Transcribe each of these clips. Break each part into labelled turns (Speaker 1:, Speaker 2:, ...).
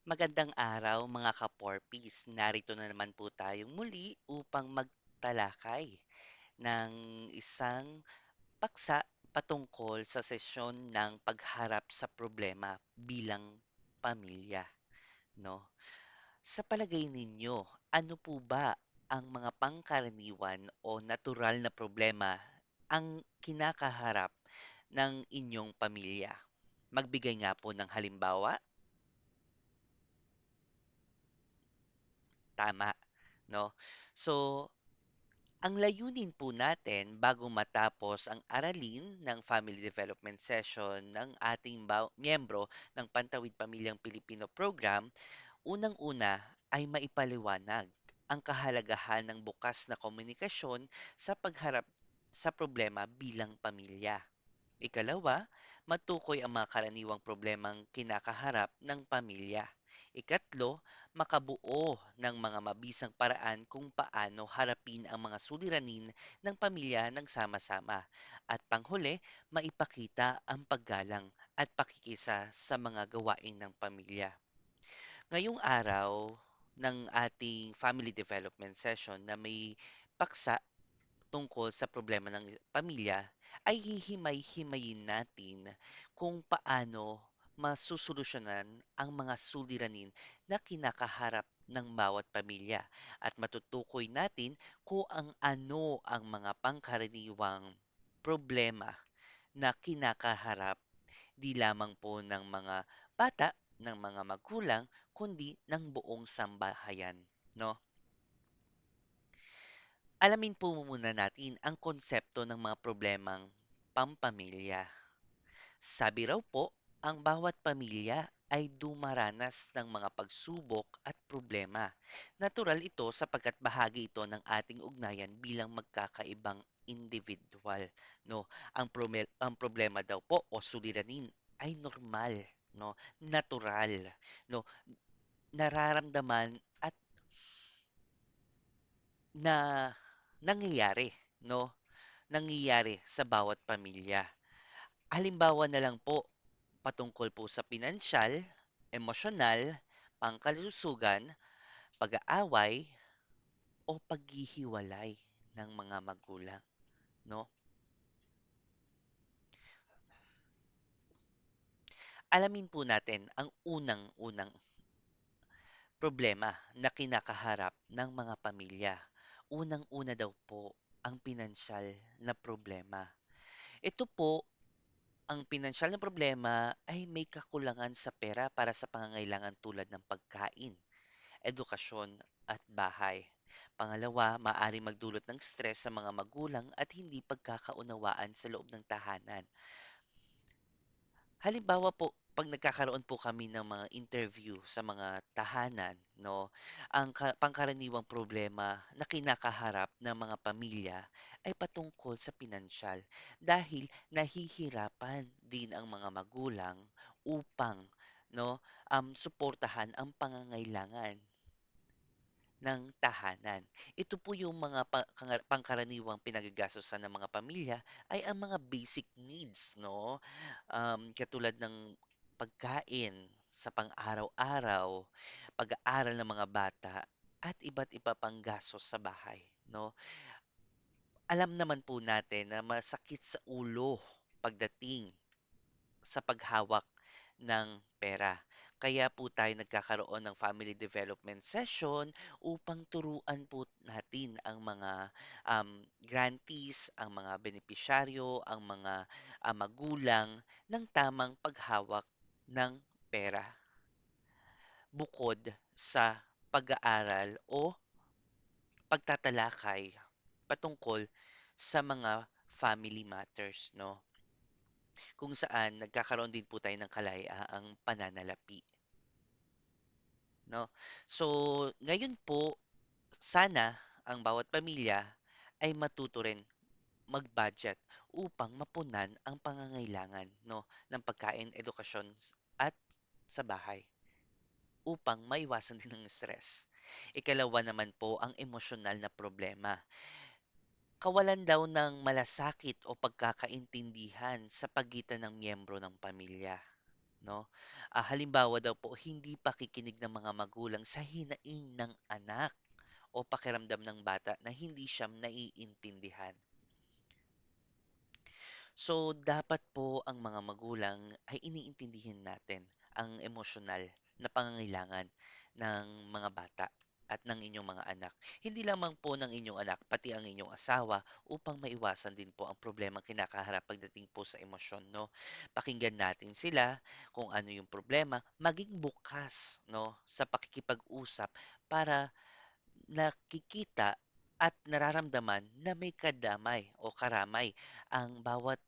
Speaker 1: Magandang araw mga ka-porpies. Narito na naman po tayong muli upang magtalakay ng isang paksa patungkol sa sesyon ng pagharap sa problema bilang pamilya, no? Sa palagay ninyo, ano po ba ang mga pangkaraniwan o natural na problema ang kinakaharap ng inyong pamilya? Magbigay nga po ng halimbawa, tama, no? So, ang layunin po natin bago matapos ang aralin ng Family Development Session ng ating miyembro ng Pantawid Pamilyang Pilipino Program, unang-una ay maipaliwanag ang kahalagahan ng bukas na komunikasyon sa pagharap sa problema bilang pamilya. Ikalawa, matukoy ang mga karaniwang problemang kinakaharap ng pamilya. Ikatlo, makabuo ng mga mabisang paraan kung paano harapin ang mga suliranin ng pamilya ng sama-sama. At panghuli, maipakita ang paggalang at pakikisa sa mga gawain ng pamilya. Ngayong araw ng ating family development session na may paksa tungkol sa problema ng pamilya ay hihimay-himayin natin kung paano masusolusyonan ang mga suliranin na kinakaharap ng bawat pamilya at matutukoy natin kung ano ang mga pangkaraniwang problema na kinakaharap di lamang po ng mga bata, ng mga magulang, kundi ng buong sambahayan, no? Alamin po muna natin ang konsepto ng mga problemang pampamilya. Sabi raw po, ang bawat pamilya ay dumaranas ng mga pagsubok at problema. Natural ito sapagkat bahagi ito ng ating ugnayan bilang magkakaibang individual. No, ang problema daw po o suliranin ay normal, no, natural, no, nararamdaman at na nangyayari, no, nangyayari sa bawat pamilya. Halimbawa na lang po, patungkol po sa pinansyal, emosyonal, pangkalusugan, pag-aaway, o paghihiwalay ng mga magulang, no? Alamin po natin ang unang-unang problema na kinakaharap ng mga pamilya. Unang-una daw po ang pinansyal na problema. Ito po, ang pinansyal na problema ay may kakulangan sa pera para sa pangangailangan tulad ng pagkain, edukasyon at bahay. Pangalawa, maaaring magdulot ng stress sa mga magulang at hindi pagkakaunawaan sa loob ng tahanan. Halimbawa po, 'pag nagkakaroon po kami ng mga interview sa mga tahanan, 'no, ang pangkaraniwang problema na kinakaharap ng mga pamilya ay patungkol sa pinansyal dahil nahihirapan din ang mga magulang upang 'no, suportahan ang pangangailangan ng tahanan. Ito po yung mga pangkaraniwang pinagagastusan ng mga pamilya ay ang mga basic needs, no? Katulad ng pagkain sa pang-araw-araw, pag-aaral ng mga bata, at iba't iba pang gastos sa bahay, no? Alam naman po natin na masakit sa ulo pagdating sa paghawak ng pera. Kaya po tayo nagkakaroon ng family development session upang turuan po natin ang mga grantees, ang mga benepisyaryo, ang mga magulang ng tamang paghawak ng pera bukod sa pag-aaral o pagtatalakay patungkol sa mga family matters, no? Kung saan nagkakaroon din po tayo ng kalayaang pananalapi, no? So, ngayon po, sana ang bawat pamilya ay matuto rin mag-budget upang mapunan ang pangangailangan, no, ng pagkain, edukasyon at sa bahay upang maiwasan din ang stress. Ikalawa naman po ang emosyonal na problema. Kawalan daw ng malasakit o pagkakaintindihan sa pagitan ng miyembro ng pamilya, no? Halimbawa daw po, hindi pakikinig ng mga magulang sa hinaing ng anak o pakiramdam ng bata na hindi siya naiintindihan. So, dapat po ang mga magulang ay iniintindihin natin ang emosyonal na pangangailangan ng mga bata at ng inyong mga anak. Hindi lamang po ng inyong anak, pati ang inyong asawa upang maiwasan din po ang problemang kinakaharap pagdating po sa emosyon, no? Pakinggan natin sila kung ano yung problema, maging bukas, no, sa pakikipag-usap para nakikita at nararamdaman na may kadamay o karamay ang bawat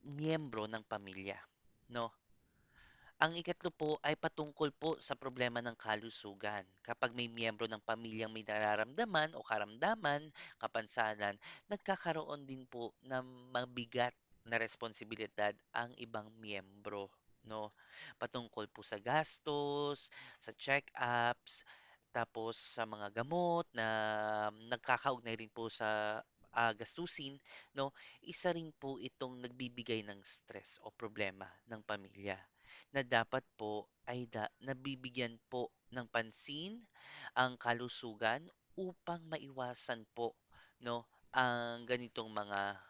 Speaker 1: miyembro ng pamilya, 'no? Ang ikatlo po ay patungkol po sa problema ng kalusugan. Kapag may miyembro ng pamilyang may nararamdaman o karamdaman, kapansanan, nagkakaroon din po ng mabigat na responsibilidad ang ibang miyembro, 'no? Patungkol po sa gastos, sa check-ups, tapos sa mga gamot na nagkakaugnay rin po sa gastusin, 'no? Isa rin po itong nagbibigay ng stress o problema ng pamilya na dapat po ay nabibigyan po ng pansin ang kalusugan upang maiwasan po, 'no, ang ganitong mga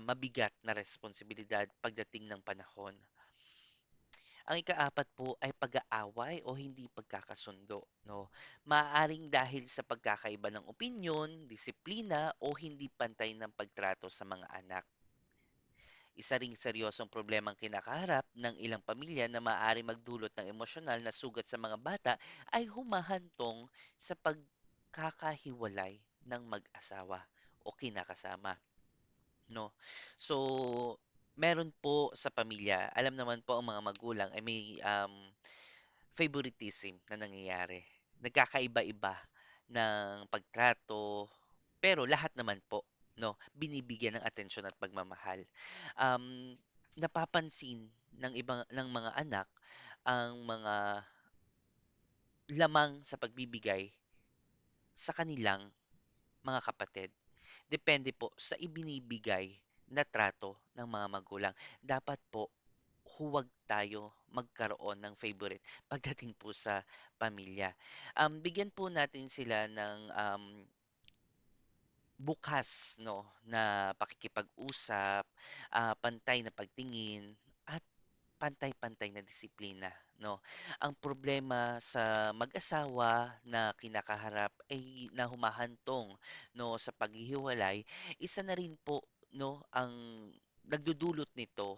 Speaker 1: mabigat na responsibilidad pagdating ng panahon. Ang ikaapat po ay pag-aaway o hindi pagkakasundo, 'no? Maaaring dahil sa pagkakaiba ng opinyon, disiplina o hindi pantay ng pagtrato sa mga anak. Isa ring seryosong problemang kinakaharap ng ilang pamilya na maaari magdulot ng emosyonal na sugat sa mga bata ay humahantong sa pagkakahiwalay ng mag-asawa o kinakasama, no? So, meron po sa pamilya, alam naman po ang mga magulang ay may favoritism na nangyayari. Nagkakaiba-iba ng pagtrato, pero lahat naman po, 'no, binibigyan ng atensyon at pagmamahal. Um, Napapansin ng ibang ng mga anak ang mga lamang sa pagbibigay sa kanilang mga kapatid. Depende po sa ibinibigay na trato ng mga magulang. Dapat po huwag tayo magkaroon ng favorite pagdating po sa pamilya. Bigyan po natin sila ng bukas, no, na pakikipag-usap, pantay na pagtingin, at pantay-pantay na disiplina, no? Ang problema sa mag-asawa na kinakaharap ay na humahantong, no, sa paghihiwalay, isa na rin po, no, ang nagdudulot nito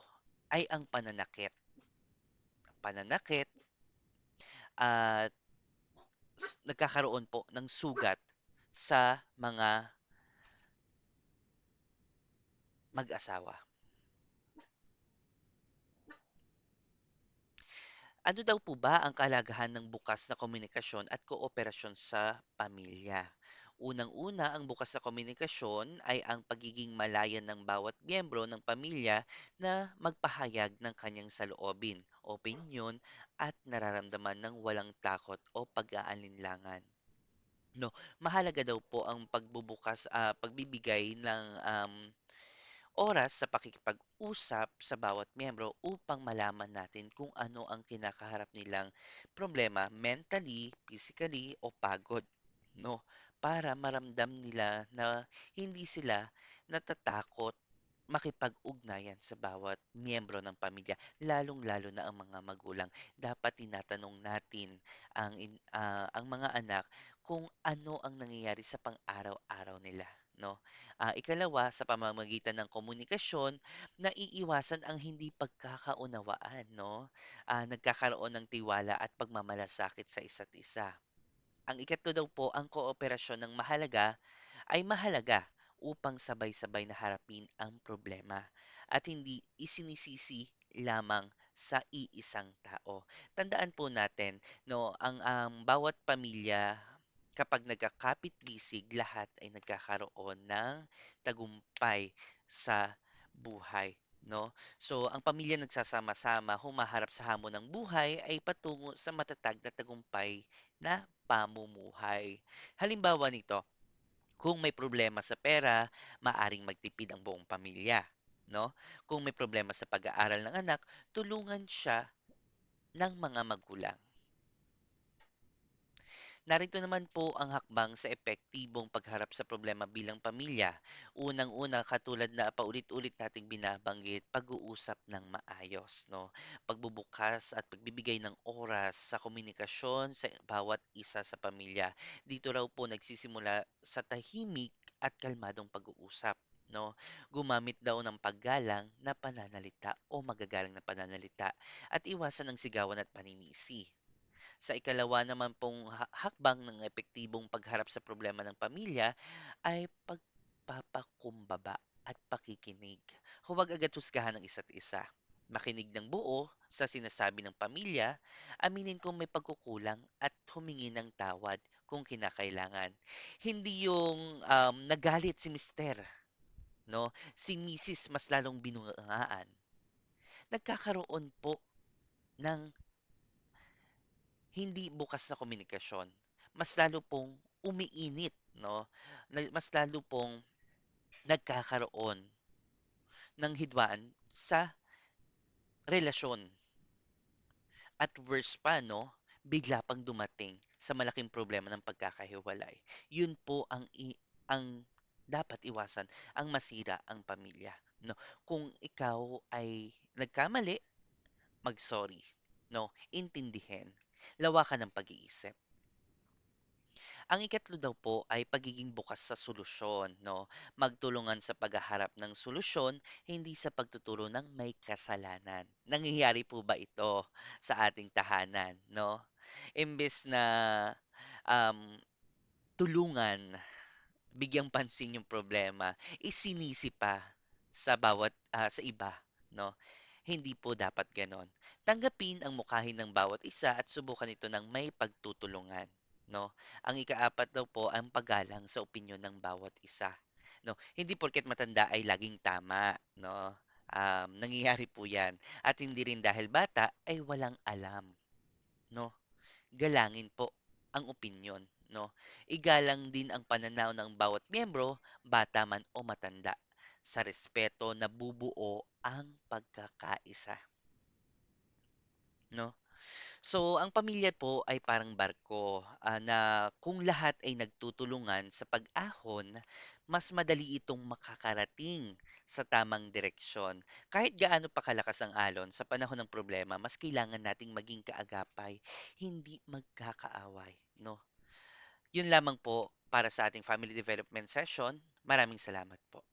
Speaker 1: ay ang pananakit. Pananakit at nagkakaroon po ng sugat sa mga mag-asawa. Ano daw po ba ang kahalagahan ng bukas na komunikasyon at kooperasyon sa pamilya? Unang-una, ang bukas na komunikasyon ay ang pagiging malayan ng bawat miyembro ng pamilya na magpahayag ng kanyang saloobin, opinyon, at nararamdaman ng walang takot o pag-aalinlangan. No, mahalaga daw po ang pagbibigay ng oras sa pakikipag-usap sa bawat miyembro upang malaman natin kung ano ang kinakaharap nilang problema mentally, physically, o pagod, no? Para maramdam nila na hindi sila natatakot makipag-ugnayan sa bawat miyembro ng pamilya, lalong-lalo na ang mga magulang. Dapat tinatanong natin ang mga anak kung ano ang nangyayari sa pang-araw-araw nila, no? Ikalawa, sa pamamagitan ng komunikasyon, naiiwasan ang hindi pagkakaunawaan, no? Nagkakaroon ng tiwala at pagmamalasakit sa isa't isa. Ang ikatlo daw po, ang kooperasyon ng ay mahalaga upang sabay-sabay na harapin ang problema at hindi isinisisi lamang sa iisang tao. Tandaan po natin, no, ang bawat pamilya kapag nagkakapit-bisig, lahat ay nagkakaroon ng tagumpay sa buhay, no? So, ang pamilya nagsasama-sama, humaharap sa hamon ng buhay ay patungo sa matatag na tagumpay na pamumuhay. Halimbawa nito, kung may problema sa pera, maaring magtipid ang buong pamilya, no? Kung may problema sa pag-aaral ng anak, tulungan siya ng mga magulang. Narito naman po ang hakbang sa epektibong pagharap sa problema bilang pamilya. Unang-una, katulad na paulit-ulit nating binabanggit, pag-uusap ng maayos, no? Pagbubukas at pagbibigay ng oras sa komunikasyon sa bawat isa sa pamilya. Dito raw po nagsisimula sa tahimik at kalmadong pag-uusap. No, gumamit daw ng paggalang na pananalita o magagalang na pananalita at iwasan ng sigawan at paninisi. Sa ikalawa naman pong hakbang ng epektibong pagharap sa problema ng pamilya ay pagpapakumbaba at pakikinig. Huwag agad husgahan ng isa't isa. Makinig ng buo sa sinasabi ng pamilya, aminin kung may pagkukulang at humingi ng tawad kung kinakailangan. Hindi yung nagalit si Mister, no? Si Mrs. mas lalong binungaan. Nagkakaroon po ng hindi bukas na komunikasyon, mas lalo pong umiinit, no? Mas lalo pong nagkakaroon ng hidwaan sa relasyon. At worse pa, no? Bigla pang dumating sa malaking problema ng pagkakahiwalay. Yun po ang dapat iwasan, ang masira ang pamilya, no? Kung ikaw ay nagkamali, mag-sorry, no? Intindihin. Lawakan ng pag-iisip. Ang ikatlo daw po ay pagiging bukas sa solusyon, no? Magtulungan sa paghaharap ng solusyon, hindi sa pagtuturo ng may kasalanan. Nangyayari po ba ito sa ating tahanan, no? Imbes na um, tulungan, bigyang pansin yung problema, isinisi pa sa iba, no? Hindi po dapat ganon. Tanggapin ang mukhahin ng bawat isa at subukan ito ng may pagtutulungan, no? Ang ikaapat daw po ang paggalang sa opinyon ng bawat isa, no? Hindi porket matanda ay laging tama, no? Nangyayari po 'yan at hindi rin dahil bata ay walang alam, no? Galangin po ang opinyon, no? Igalang din ang pananaw ng bawat miyembro, bata man o matanda. Sa respeto nabubuo ang pagkakaisa, no? So, ang pamilya po ay parang barko na kung lahat ay nagtutulungan sa pag-ahon, mas madali itong makakarating sa tamang direksyon. Kahit gaano pa kalakas ang alon sa panahon ng problema, mas kailangan nating maging kaagapay, hindi magkakaaway, no? Yun lamang po para sa ating family development session. Maraming salamat po.